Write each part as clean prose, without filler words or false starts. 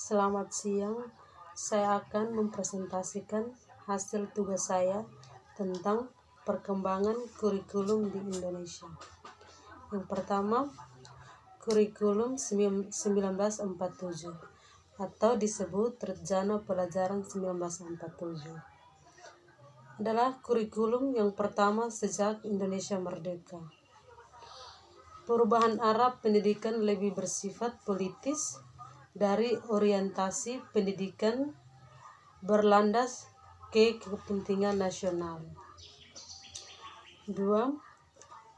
Selamat siang, saya akan mempresentasikan hasil tugas saya tentang perkembangan kurikulum di Indonesia. Yang pertama, kurikulum 1947 atau disebut Rencana Pelajaran 1947 adalah kurikulum yang pertama sejak Indonesia merdeka. Perubahan arah pendidikan lebih bersifat politis dari orientasi pendidikan berlandas ke kepentingan nasional. 2.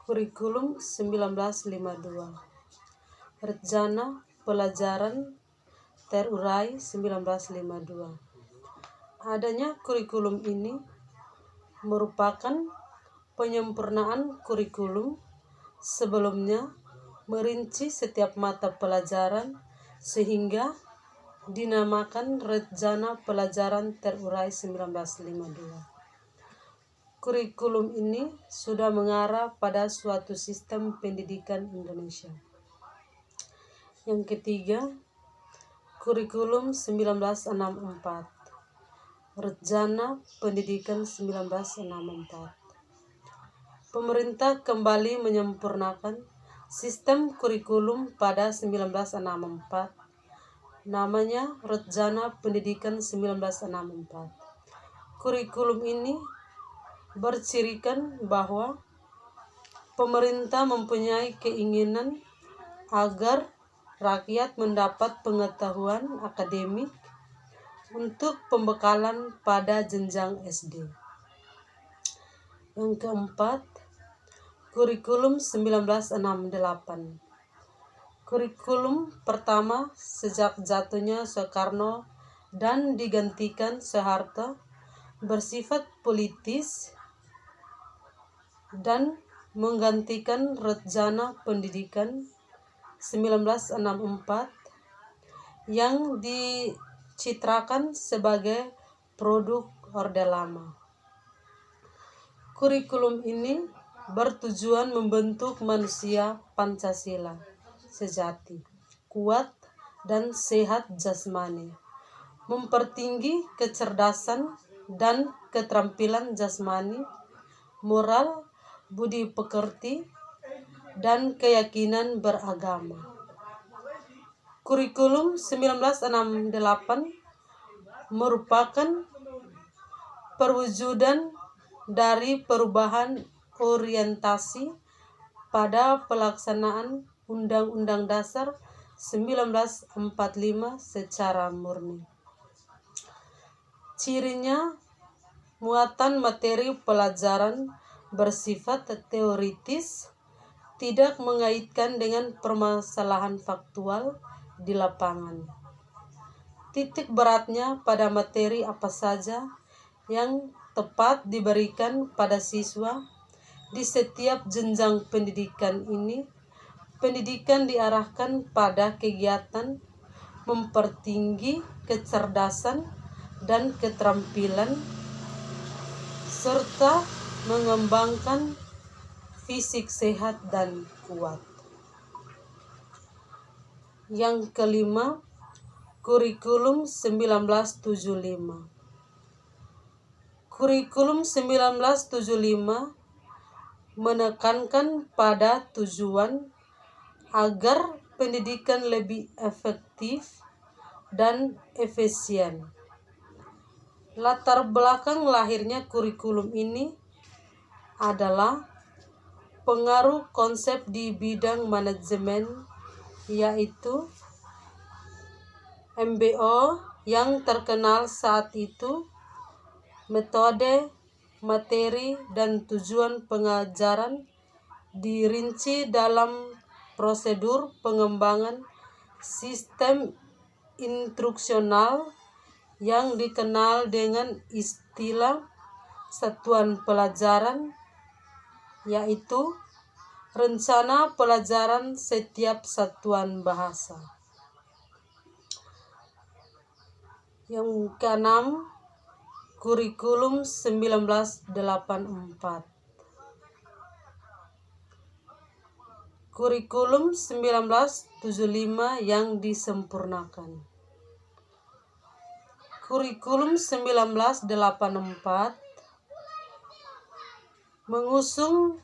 Kurikulum 1952 Rencana Pelajaran terurai 1952. Adanya kurikulum ini merupakan penyempurnaan kurikulum sebelumnya merinci setiap mata pelajaran sehingga dinamakan Rencana Pelajaran Terurai 1952. Kurikulum ini sudah mengarah pada suatu sistem pendidikan Indonesia. Yang ketiga, kurikulum 1964. Rencana Pendidikan 1964. Pemerintah kembali menyempurnakan sistem kurikulum pada 1964. Namanya Rencana Pendidikan 1964. Kurikulum ini bercirikan bahwa pemerintah mempunyai keinginan agar rakyat mendapat pengetahuan akademik untuk pembekalan pada jenjang SD. Yang keempat, kurikulum 1968. Kurikulum pertama sejak jatuhnya Soekarno dan digantikan Soeharto bersifat politis dan menggantikan Rencana Pendidikan 1964 yang dicitrakan sebagai produk Orde Lama. Kurikulum ini bertujuan membentuk manusia Pancasila sejati, kuat dan sehat jasmani, mempertinggi kecerdasan dan keterampilan jasmani, moral, budi pekerti, dan keyakinan beragama. Kurikulum 1968 merupakan perwujudan dari perubahan orientasi pada pelaksanaan Undang-Undang Dasar 1945 secara murni. Cirinya, muatan materi pelajaran bersifat teoritis, tidak mengaitkan dengan permasalahan faktual di lapangan. Titik beratnya pada materi apa saja yang tepat diberikan pada siswa di setiap jenjang pendidikan ini. Pendidikan diarahkan pada kegiatan mempertinggi kecerdasan dan keterampilan serta mengembangkan fisik sehat dan kuat. Yang kelima, kurikulum 1975. Kurikulum 1975 menekankan pada tujuan agar pendidikan lebih efektif dan efisien. Latar belakang lahirnya kurikulum ini adalah pengaruh konsep di bidang manajemen, yaitu MBO yang terkenal saat itu. Metode, materi, dan tujuan pengajaran dirinci dalam prosedur pengembangan sistem instruksional yang dikenal dengan istilah satuan pelajaran, yaitu rencana pelajaran setiap satuan bahasa. Yang keenam, kurikulum 1984. Kurikulum 1975 yang disempurnakan. Kurikulum 1984 mengusung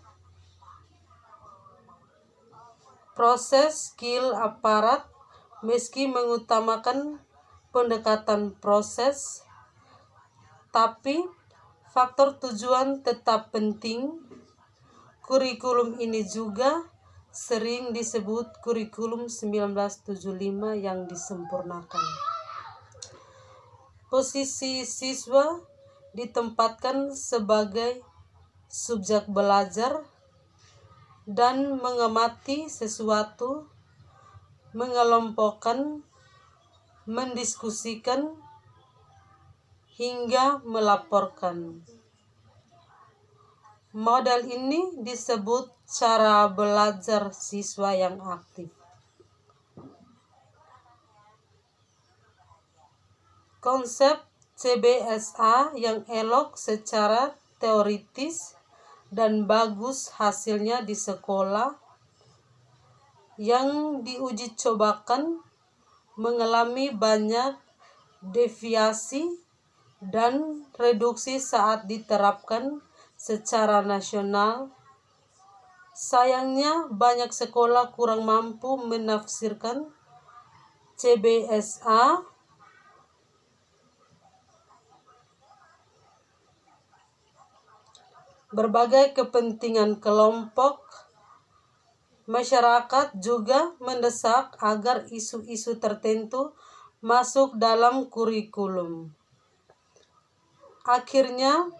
proses skill aparat meski mengutamakan pendekatan proses, tapi faktor tujuan tetap penting. Kurikulum ini juga sering disebut kurikulum 1975 yang disempurnakan. Posisi siswa ditempatkan sebagai subjek belajar dan mengamati sesuatu, mengelompokkan, mendiskusikan, hingga melaporkan. Model ini disebut cara belajar siswa yang aktif. Konsep CBSA yang elok secara teoritis dan bagus hasilnya di sekolah yang diuji cobakan mengalami banyak deviasi dan reduksi saat diterapkan secara nasional. Sayangnya banyak sekolah kurang mampu menafsirkan CBSA berbagai kepentingan kelompok masyarakat juga mendesak agar isu-isu tertentu masuk dalam kurikulum. Akhirnya,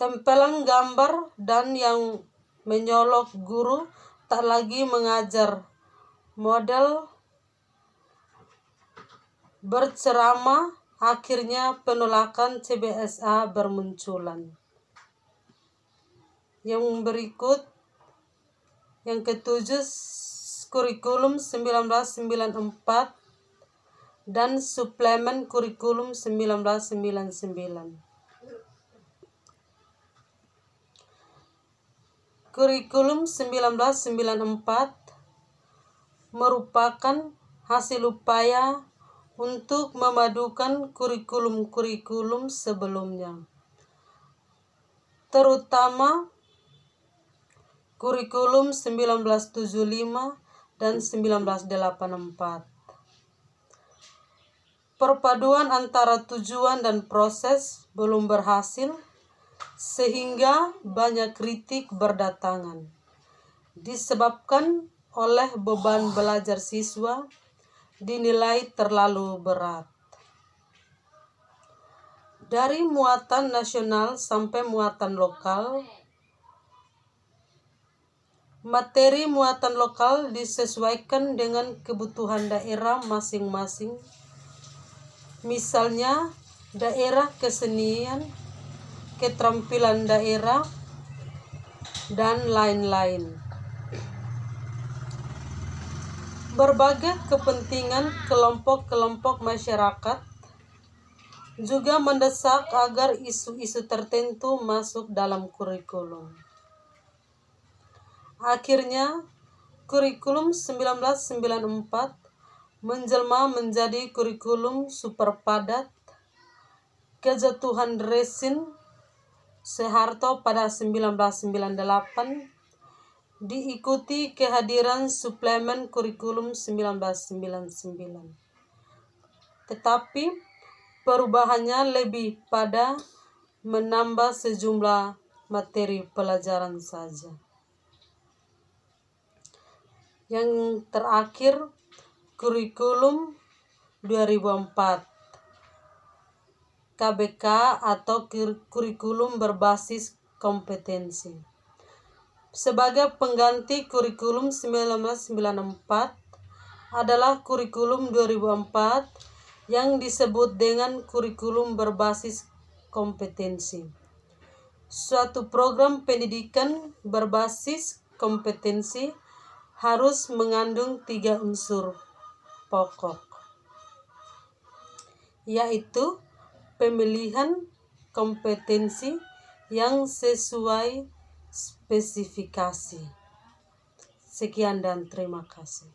tempelan gambar dan yang menyolok guru tak lagi mengajar. Model berceramah, akhirnya penolakan CBSA bermunculan. Yang berikut, yang ketujuh, kurikulum 1994 dan suplemen kurikulum 1999. Kurikulum 1994 merupakan hasil upaya untuk memadukan kurikulum-kurikulum sebelumnya, terutama kurikulum 1975 dan 1984. Perpaduan antara tujuan dan proses belum berhasil, sehingga banyak kritik berdatangan, disebabkan oleh beban belajar siswa dinilai terlalu berat. Dari muatan nasional sampai muatan lokal, materi muatan lokal disesuaikan dengan kebutuhan daerah masing-masing. Misalnya, daerah kesenian, keterampilan daerah, dan lain-lain. Berbagai kepentingan kelompok-kelompok masyarakat juga mendesak agar isu-isu tertentu masuk dalam kurikulum. Akhirnya, kurikulum 1994 menjelma menjadi kurikulum super padat. Kejatuhan rezim Soeharto pada 1998 diikuti kehadiran suplemen kurikulum 1999. Tetapi perubahannya lebih pada menambah sejumlah materi pelajaran saja. Yang terakhir, kurikulum 2004 KBK atau kurikulum berbasis kompetensi. Sebagai pengganti kurikulum 1994 adalah kurikulum 2004 yang disebut dengan kurikulum berbasis kompetensi. Suatu program pendidikan berbasis kompetensi harus mengandung 3 unsur pokok, yaitu pemilihan kompetensi yang sesuai spesifikasi. Sekian dan terima kasih.